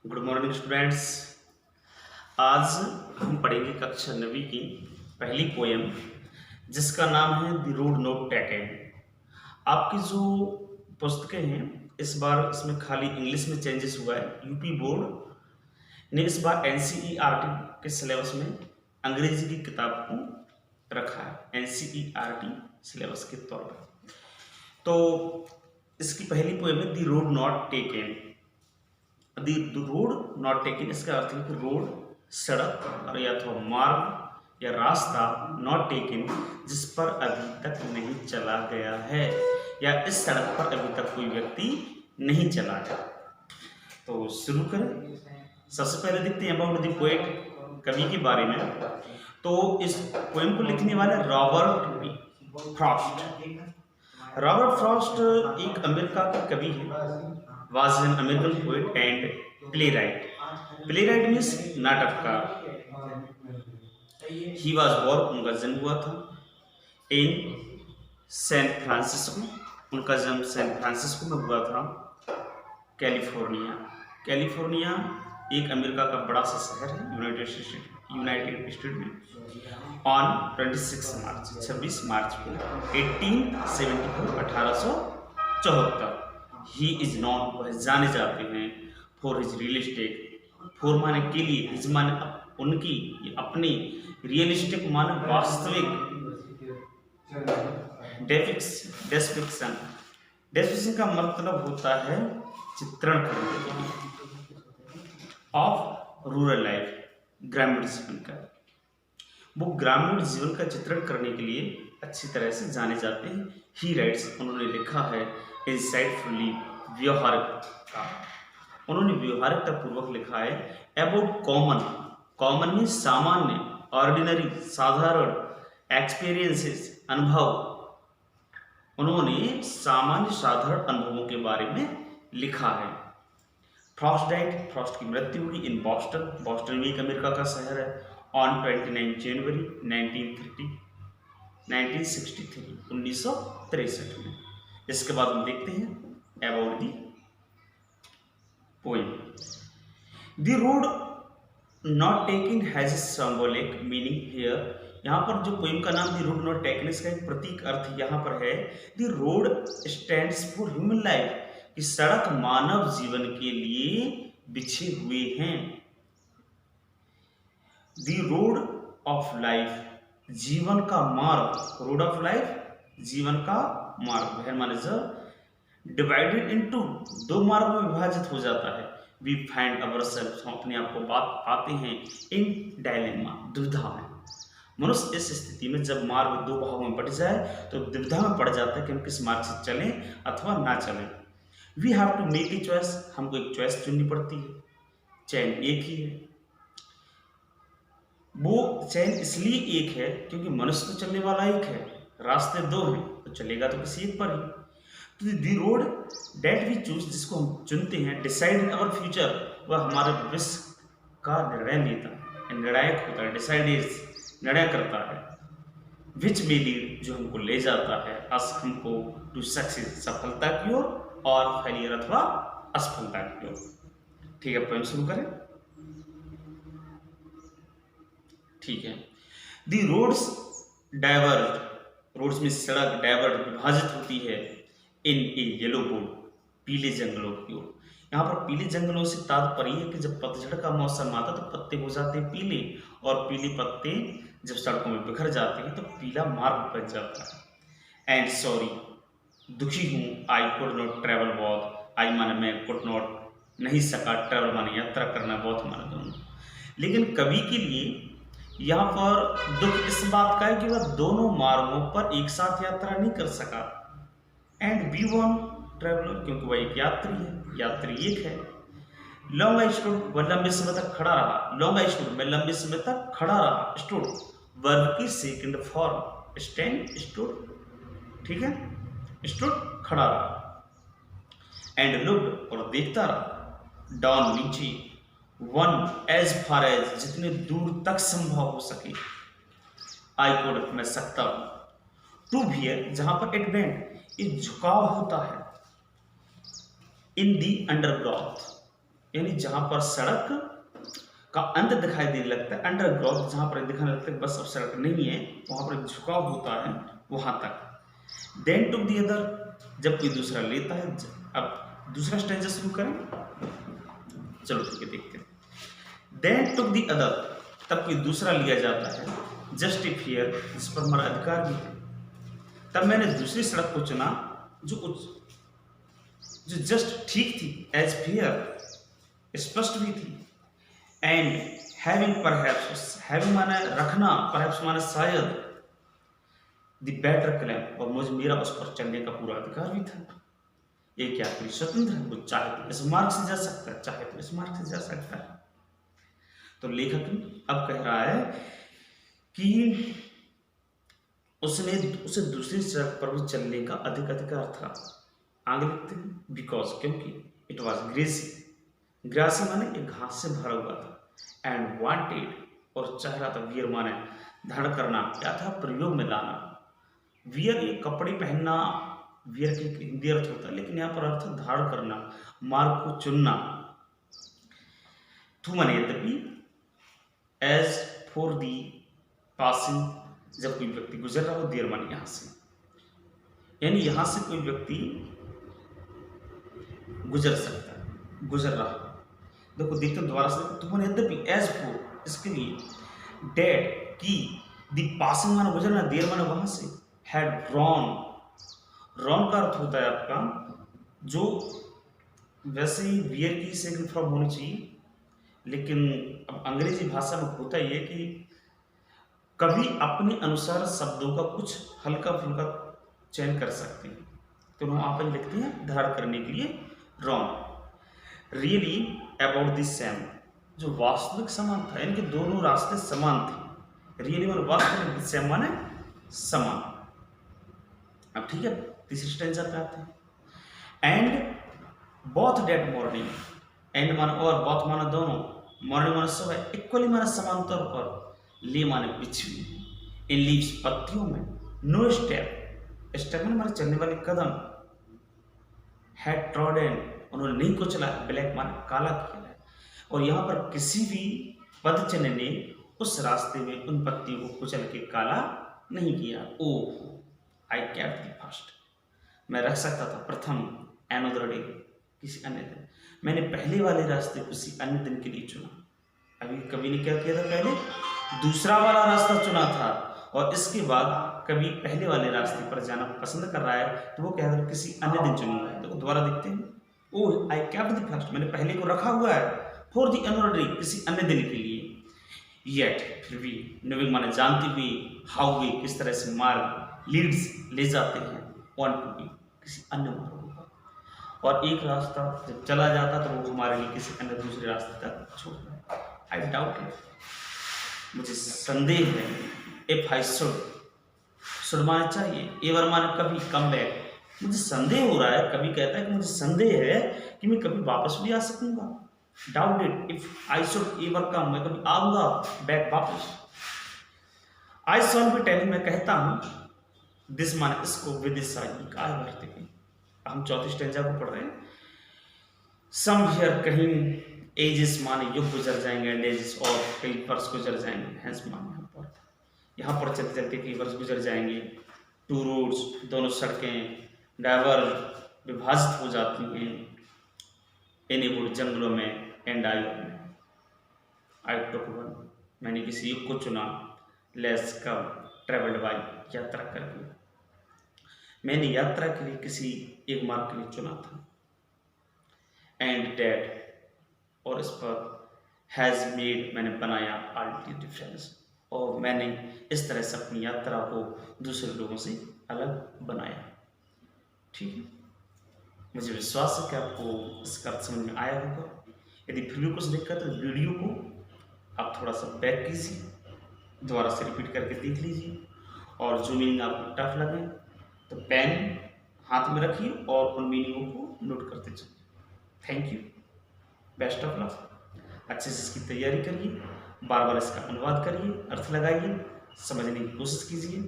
Good morning students. आज हम पढ़ेंगे कक्षा 9वीं की पहली पोएम जिसका नाम है द रोड नॉट टेकन। आपकी जो पुस्तकें हैं इस बार इसमें खाली इंग्लिश में चेंजेस हुआ है। यूपी बोर्ड ने इस बार एनसीईआरटी के सिलेबस में अंग्रेजी की किताब को रखा है एनसीईआरटी सिलेबस के तौर पर। तो इसकी पहली पोएम है the road not taken. The road not taken इसका अर्थ है कि रोड सड़क और या तो मार्ग या रास्ता नॉट टेकन जिस पर अभी तक नहीं चला गया है या इस सड़क पर अभी तक कोई व्यक्ति नहीं चला है। तो शुरू करें। सबसे पहले देखते हैं अबाउट द पोएट, कवि के बारे में। तो इस पोएम को लिखने वाले रॉबर्ट फ्रॉस्ट। रॉबर्ट फ्रॉस्ट एक अमेरिका का कवि है। was an American poet and playwright. Playwright means नाटककार। He was born, उनका जन्म हुआ था in सैन फ्रांसिस्को। उनका जन्म सैन फ्रांसिस्को में हुआ था, कैलिफोर्निया। कैलिफोर्निया एक अमेरिका का बड़ा सा शहर है यूनाइटेड स्टेट में। ऑन 26 मार्च को 1874 1874 ही इज नॉन, वह जाने जाते हैं फॉर हिज रियलिस्टिक, फॉर माने के लिए, हिज माने उनकी, अपनी, रियलिस्टिक माने वास्तविक, डेस्क्रिप्शन। डेस्क्रिप्शन का मतलब होता है चित्रण करने ऑफ रूरल लाइफ, ग्रामीण जीवन का। वो ग्रामीण जीवन का चित्रण करने के लिए अच्छी तरह से जाने जाते हैं। ही राइट्स, उन्होंने लिखा है इंसाइटफुली, व्यवहारिकता, उन्होंने व्यवहारिकता पूर्वक लिखा है अबाउट कॉमन। कॉमन मीन सामान्य, ऑर्डिनरी साधारण, एक्सपीरियंसेस अनुभव, उन्होंने सामान्य साधारण अनुभवों के बारे में लिखा है। फ्रॉस्ट डाइड, फ्रॉस्ट की मृत्यु हुई इन बॉस्टन। बॉस्टन भी एक अमेरिका का शहर है ऑन 29 जनवरी 1963 में। इसके बाद हम देखते हैं about the poem. The road not taken has a symbolic meaning here. यहाँ पर जो पोएम का नाम द रोड नॉट टेकन, इसका एक प्रतीक अर्थ यहाँ पर है the road stands for human life, कि सड़क मानव जीवन के लिए बिछे हुए हैं। द रोड ऑफ लाइफ, जीवन का मार्ग, रोड ऑफ लाइफ जीवन का मार्ग, माने डिवाइडेड इनटू, दो मार्ग में विभाजित हो जाता है। वी फाइंड अवरसेल्फ, हम अपने आप को पाते हैं इन डायलेमा, दुविधा में। मनुष्य इस स्थिति में जब मार्ग दो भागों में बट जाए तो दुविधा में पड़ जाता है कि हम किस मार्ग से चलें अथवा ना चलें। We have to make a choice, हमको एक चॉइस चुननी पड़ती है। चयन एक ही है, वो चयन इसलिए एक है क्योंकि मनुष्य तो चलने वाला एक है, रास्ते दो हैं, तो चलेगा तो किसी एक पर ही। तो the road that we choose, जिसको हम चुनते हैं, डिसाइड अवर फ्यूचर, वह हमारे भविष्य का निर्णय लेता है, निर्णायक होता है। डिसाइड इज, निर्णय करता है। विच मे लीड, जो हमको ले जाता है, अस, हमको, टू सक्सेस, सफलता की ओर, और फेलियर अथवा असफलता की ओर। ठीक है, पोएम शुरू करें। ठीक है। द रोड्स डाइवर्ज, रोड्स में सड़क डाइवर्ट, विभाजित होती है इन ए येलो बोर्ड, पीले जंगलों की ओर। यहाँ पर पीले जंगलों से तात्पर्य है कि जब पतझड़ का मौसम आता तो पत्ते हो जाते हैं पीले, और पीले पत्ते जब सड़कों में बिखर जाते हैं तो पीला मार्ग बन जाता है। एंड सॉरी, दुखी हूँ, आई कुड नॉट ट्रेवल बहुत, आई माने मैं, कुड नॉट नहीं सका, ट्रेवल माने यात्रा करना, बहुत माने दोनों। लेकिन कवि के लिए यहाँ पर दुख इस बात का है कि वह दोनों मार्गों पर एक साथ यात्रा नहीं कर सका। एंड बी वन ट्रेवलर, क्योंकि वह एक यात्री है, यात्री एक है। लॉन्ग आई स्टूड, वह लंबे समय तक खड़ा रहा। लॉन्ग आई स्टूड, मैं लंबे समय तक खड़ा रहा। स्टूड वर्ब की सेकंड फॉर्म, स्टैंड, स्टूड, ठीक है, स्टूड खड़ा रहा। एंड लुक्ड, और देखता रहा, डाउन नीचे, वन एज फार एज, जितने दूर तक संभव हो सके, आई कुड, मैं सकता हूं, टू भी है जहां पर इट बेंड, एक झुकाव होता है, इन दी अंडरग्राउथ, यानी जहां पर सड़क का अंत दिखाई देने लगता है, अंडर ग्रोथ, जहां पर दिखाने लगता है बस अब सड़क नहीं है, वहां पर झुकाव होता है वहां तक। देन टुक दी अदर, जब कोई दूसरा लेता है। अब दूसरा स्टेंजा शुरू करें, चलो ठीक है देखते हैं। देन टुक दी अदर, तब कोई दूसरा लिया जाता है। जस्ट ए फेयर, जिस पर हमारा अधिकार भी है। तब मैंने दूसरी सड़क को चुना जो जस्ट ठीक थी, एज फेयर, स्पष्ट भी थी। एंड हैविंग परहैप्स, हैविंग माना रखना, परहैप्स माना शायद, द बेटर क्लेम, और मुझे मेरा उस पर चलने का पूरा अधिकार भी था। ये क्या कोई स्वतंत्र है, वो चाहे तो इस मार्ग से जा सकता है, चाहे तो इस मार्ग से जा सकता है। तो लेखक अब कह रहा है कि उसे दूसरी सड़क पर भी चलने का अधिक अधिकार था। आगे लिखते हैं, बिकॉज, क्योंकि, इट वॉज ग्रेसी, ग्रासी माने एक घास से भरा हुआ था। एंड वांटेड, और चाह रहा था, वियर माने धारण करना, क्या था, प्रयोग में लाना। वियर ये कपड़े पहनना, वियर के हिंदी अर्थ होता है, लेकिन यहाँ पर अर्थ धारण करना, मार्ग को चुनना। थू माने यद्यपि, एज फॉर दी पासिंग, जब कोई व्यक्ति गुजर रहा हो, देर माने यहां से, यानी यहां से कोई व्यक्ति गुजर सकता है, गुजर रहा है। देखो देखते हैं दोबारा से, तुमने यद्यपि, एज फॉर, इसके लिए, डेट की, दी पासिंग माना गुजरना, देर माना वहां से, हैड रॉन, रॉन का अर्थ होता है आपका, जो वैसे ही वियर की सेकंड फॉर्म होनी चाहिए, लेकिन अब अंग्रेजी भाषा में होता ये कि कभी अपने अनुसार शब्दों का कुछ हल्का फुल्का चयन कर सकते हैं, तो हम आप लिखते हैं धारण करने के लिए wrong. Really about the same, जो वास्तविक समान था, यानी कि दोनों रास्ते समान थे। रियली माने वास्तविक, सेम माने समान। अब ठीक है, तीसरी स्टेंजा पे आते हैं। And both that morning, and माने और, बोथ माने दोनों, मॉर्निंग माने सुबह, इक्वली माने समान तौर पर, ले माने बिछी, इन लीव्स पत्तियों में, नो स्टेप, स्टेप माने चलने वाले कदम, हैड ट्रॉडन, उन्होंने नहीं कुचला, ब्लैक माने काला किया है। और यहाँ पर किसी भी पद चिन्ह ने उस रास्ते में उन पत्तियों को कुचल के काला नहीं किया। ओ, आई केप्ट द फर्स्ट, मैं रख सकता था प्रथम, एनोदर डे, किसी अन्य दिन। मैंने पहले वाले रास्ते को किसी अन्य दिन के लिए चुना। अभी कवि ने क्या किया था, पहले दूसरा वाला रास्ता चुना था, और इसके बाद कभी पहले वाले रास्ते पर जाना पसंद कर रहा है, तो वो कह रहा है किसी अन्य दिन चुनूंगा। देखो दोबारा देखते हैं। ओ, आई केप्ट द फर्स्ट, मैंने पहले को रखा हुआ है, फॉर द अनदर डे, किसी अन्य दिन के लिए। येट, फिर भी, नोइंग माने जानती हुई, हाउ वे, किस तरह से मार्ग, लीड्स, ले जाते हैं, ऑन टू बी, किसी अन्य मार्ग पर। और एक रास्ता जब चला जाता तो वो हमारे लिए किसी अन्य दूसरे रास्ते तक छोड़ता है। आई डाउट इट, मुझे संदेह है। इफ आई शुड माने चाहिए, एवर माने कभी, कम बैक, मुझे संदेह हो रहा है। कभी कहता है कि मुझे संदेह है कि मैं कभी वापस भी आ सकूंगा। Doubt it, if I should ever come, मैं कभी आऊंगा बैक, वापस। आई शॉल बी टेलिंग, मैं कहता हूं, दिस माने इसको, विदिशा, काय भरते हैं। हम चौथी स्टेंजा को पढ़ रहे हैं। सम हियर, कहीं, एजेस माने युग गुजर जाएंगे, एंड एजेस, और कई वर्ष गुजर जाएंगे, हैंस माने यहाँ पर चलते चलते कई वर्ष गुजर जाएंगे। टू रोड्स, दोनों सड़कें, डाइवर, विभाजित हो जाती हैं, इन ए वुड, जंगलों में, एंड आई टुक वन, मैंने किसी युग को चुना, लेस कम, ट्रेवल्ड बाई, यात्रा करके, मैंने यात्रा के लिए किसी एक मार्ग के लिए चुना था। एंड डैट, और इस पर, हैज़ मेड, मैंने बनाया, ऑल द डिफरेंस, और मैंने इस तरह से अपनी यात्रा को दूसरे लोगों से अलग बनाया। ठीक है, मुझे विश्वास है कि आपको इसका अर्थ समझ में आया होगा। यदि फिर भी कुछ दिक्कत है, वीडियो को आप थोड़ा सा बैक कीजिए, दोबारा से रिपीट करके देख लीजिए, और जो मीनिंग आपको टफ लगे तो पेन हाथ में रखिए और उन मीनिंगों को नोट करते चलिए। Thank you, best of luck. अच्छे से इसकी तैयारी करिए, बार बार इसका अनुवाद करिए, अर्थ लगाइए, समझने की कोशिश कीजिए।